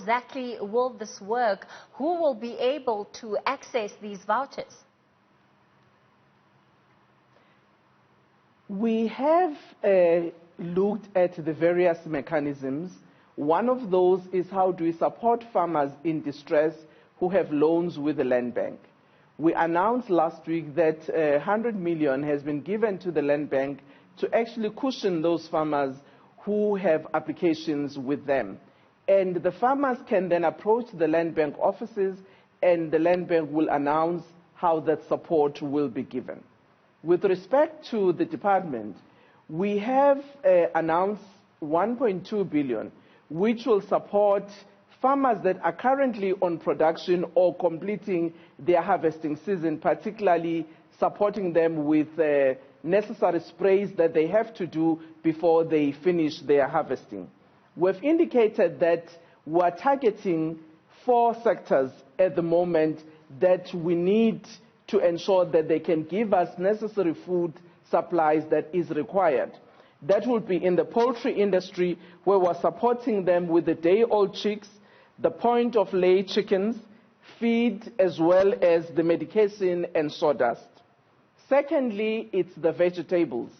exactly will this work? Who will be able to access these vouchers? We have looked at the various mechanisms. One of those is how do we support farmers in distress who have loans with the Land Bank. We announced last week that 100 million has been given to the Land Bank to actually cushion those farmers who have applications with them. And the farmers can then approach the Land Bank offices, and the Land Bank will announce how that support will be given. With respect to the department, we have announced 1.2 billion, which will support farmers that are currently on production or completing their harvesting season, particularly supporting them with necessary sprays that they have to do before they finish their harvesting. We've indicated that we're targeting 4 sectors at the moment that we need to ensure that they can give us necessary food supplies that is required. That will be in the poultry industry, where we're supporting them with the day-old chicks, the point-of-lay chickens, feed, as well as the medication and sawdust. Secondly, it's the vegetables,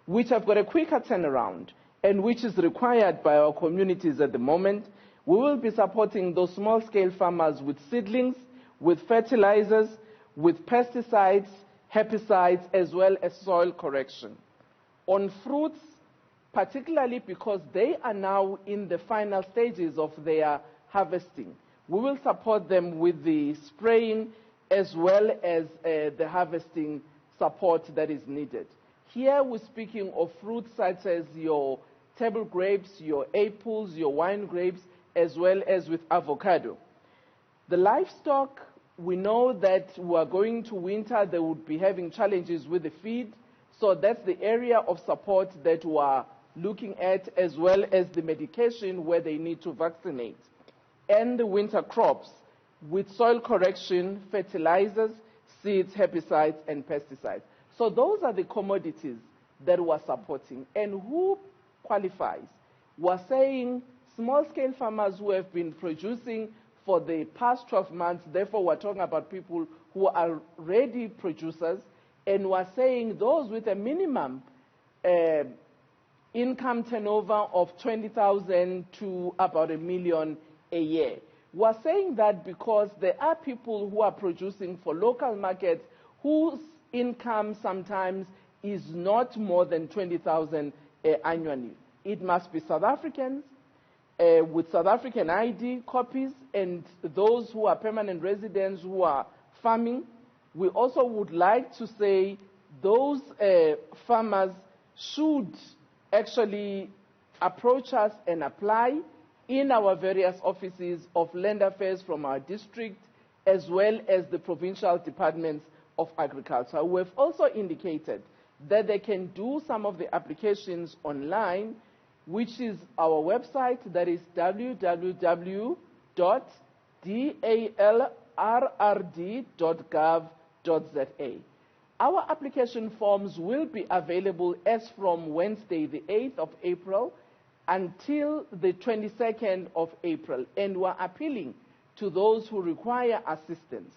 which have got a quicker turnaround and which is required by our communities at the moment. We will be supporting those small-scale farmers with seedlings, with fertilizers, with pesticides, herbicides, as well as soil correction. On fruits, particularly because they are now in the final stages of their harvesting, we will support them with the spraying as well as the harvesting support that is needed. Here we're speaking of fruits such as your table grapes, your apples, your wine grapes, as well as with avocado. The livestock, we know that we are going to winter, they would be having challenges with the feed, so that's the area of support that we are looking at, as well as the medication where they need to vaccinate. And the winter crops with soil correction, fertilizers, seeds, herbicides, and pesticides. So those are the commodities that we're supporting. And who qualifies? We're saying small-scale farmers who have been producing for the past 12 months, therefore we're talking about people who are ready producers, and we're saying those with a minimum income turnover of 20,000 to about $1 million a year. We're saying that because there are people who are producing for local markets whose income sometimes is not more than 20,000 annually. It must be South Africans with South African ID copies, and those who are permanent residents who are farming. We also would like to say those farmers should actually approach us and apply in our various offices of land affairs from our district, as well as the provincial departments of agriculture. We have also indicated that they can do some of the applications online, which is our website, that is www.dalrrd.gov.za. Our application forms will be available as from Wednesday, the 8th of April, until the 22nd of April. And we're appealing to those who require assistance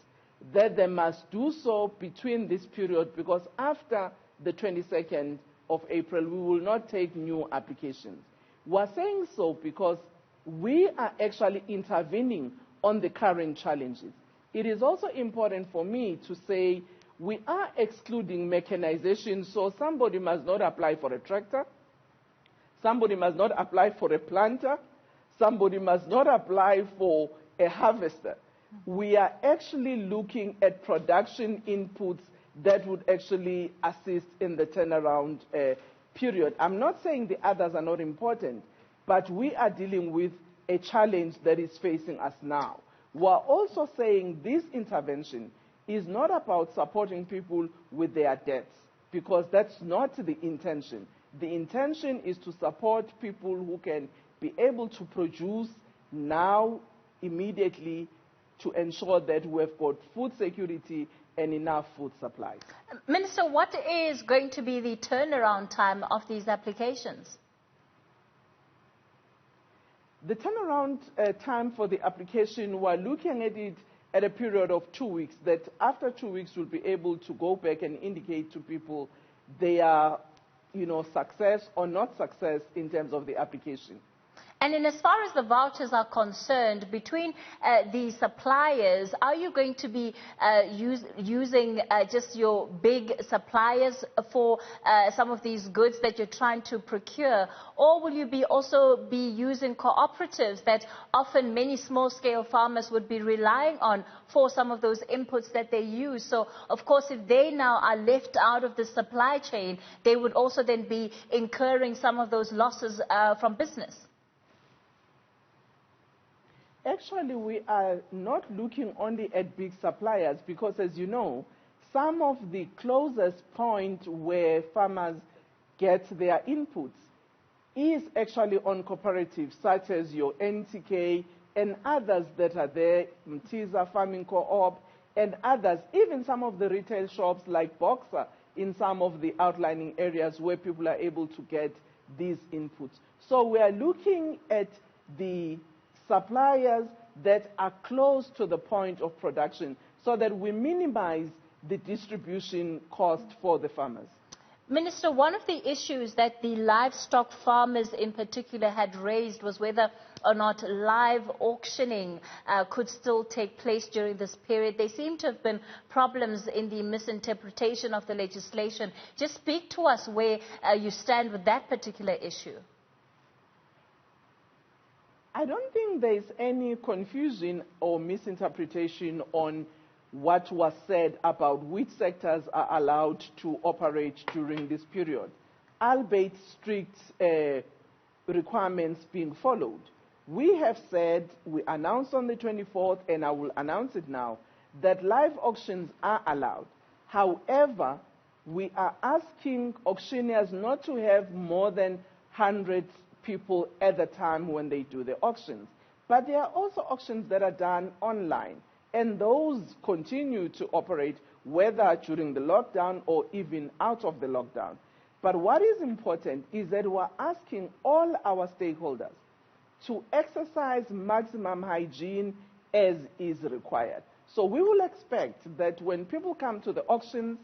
that they must do so between this period, because after the 22nd of April, we will not take new applications. We're saying so because we are actually intervening on the current challenges. It is also important for me to say we are excluding mechanization, so somebody must not apply for a tractor, somebody must not apply for a planter, somebody must not apply for a harvester. We are actually looking at production inputs that would actually assist in the turnaround period. I'm not saying the others are not important, but we are dealing with a challenge that is facing us now. We're also saying this intervention is not about supporting people with their debts, because that's not the intention. The intention is to support people who can be able to produce now, immediately, to ensure that we have got food security and enough food supplies. Minister, what is going to be the turnaround time of these applications? The turnaround time for the application, we're looking at it at a period of 2 weeks, that after 2 weeks we'll be able to go back and indicate to people their success or not success in terms of the application. And in as far as the vouchers are concerned, between the suppliers, are you going to be using just your big suppliers for some of these goods that you're trying to procure, or will you also be using cooperatives that often many small-scale farmers would be relying on for some of those inputs that they use? So, of course, if they now are left out of the supply chain, they would also then be incurring some of those losses from business. Actually, we are not looking only at big suppliers because, as you know, some of the closest point where farmers get their inputs is actually on cooperatives such as your NTK and others that are there, Mtiza Farming Co-op and others, even some of the retail shops like Boxer in some of the outlying areas where people are able to get these inputs. So we are looking at the suppliers that are close to the point of production so that we minimize the distribution cost for the farmers. Minister, one of the issues that the livestock farmers in particular had raised was whether or not live auctioning could still take place during this period. There seem to have been problems in the misinterpretation of the legislation. Just speak to us where you stand with that particular issue. I don't think there's any confusion or misinterpretation on what was said about which sectors are allowed to operate during this period, albeit strict requirements being followed. We have said, we announced on the 24th, and I will announce it now, that live auctions are allowed. However, we are asking auctioneers not to have more than 100 people at the time when they do the auctions. But there are also auctions that are done online, and those continue to operate whether during the lockdown or even out of the lockdown. But what is important is that we're asking all our stakeholders to exercise maximum hygiene as is required. So we will expect that when people come to the auctions,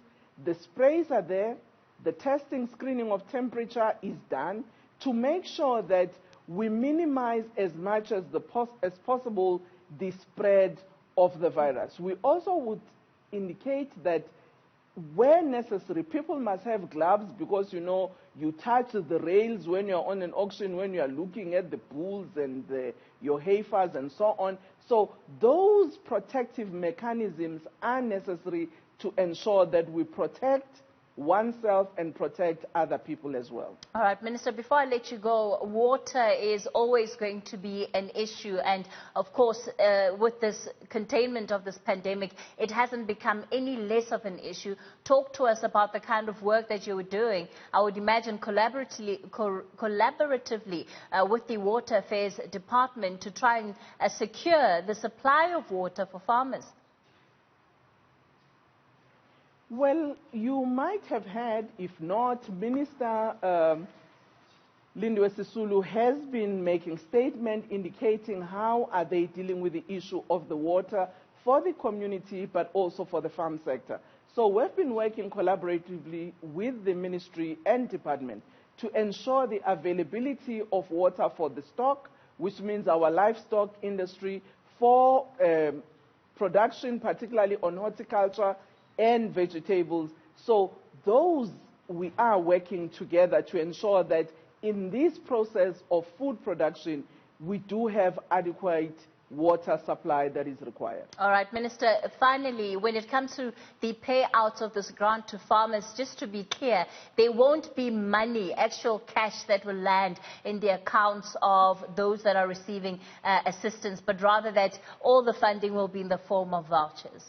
the sprays are there, the testing, screening of temperature is done, to make sure that we minimize as much as possible the spread of the virus. We also would indicate that where necessary, people must have gloves because, you touch the rails when you're on an auction, when you're looking at the bulls and your heifers and so on. So those protective mechanisms are necessary to ensure that we protect oneself and protect other people as well. All right, Minister, before I let you go, water is always going to be an issue, and of course with this containment of this pandemic, it hasn't become any less of an issue. Talk to us about the kind of work that you were doing, I would imagine collaboratively with the Water Affairs Department to try and secure the supply of water for farmers. Well, you might have heard, if not, Minister Lindiwe Sisulu has been making statements indicating how are they dealing with the issue of the water for the community, but also for the farm sector. So we've been working collaboratively with the ministry and department to ensure the availability of water for the stock, which means our livestock industry, for production, particularly on horticulture and vegetables. So those we are working together to ensure that in this process of food production, we do have adequate water supply that is required. All right, Minister, finally, when it comes to the payouts of this grant to farmers, just to be clear, there won't be money, actual cash that will land in the accounts of those that are receiving assistance, but rather that all the funding will be in the form of vouchers.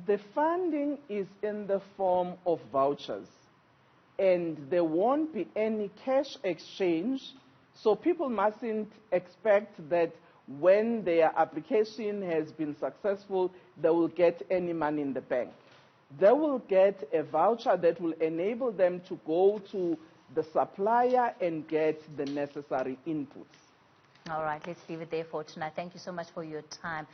The funding is in the form of vouchers, and there won't be any cash exchange, so people mustn't expect that when their application has been successful, they will get any money in the bank. They will get a voucher that will enable them to go to the supplier and get the necessary inputs. All right, let's leave it there for tonight. Thank you so much for your time.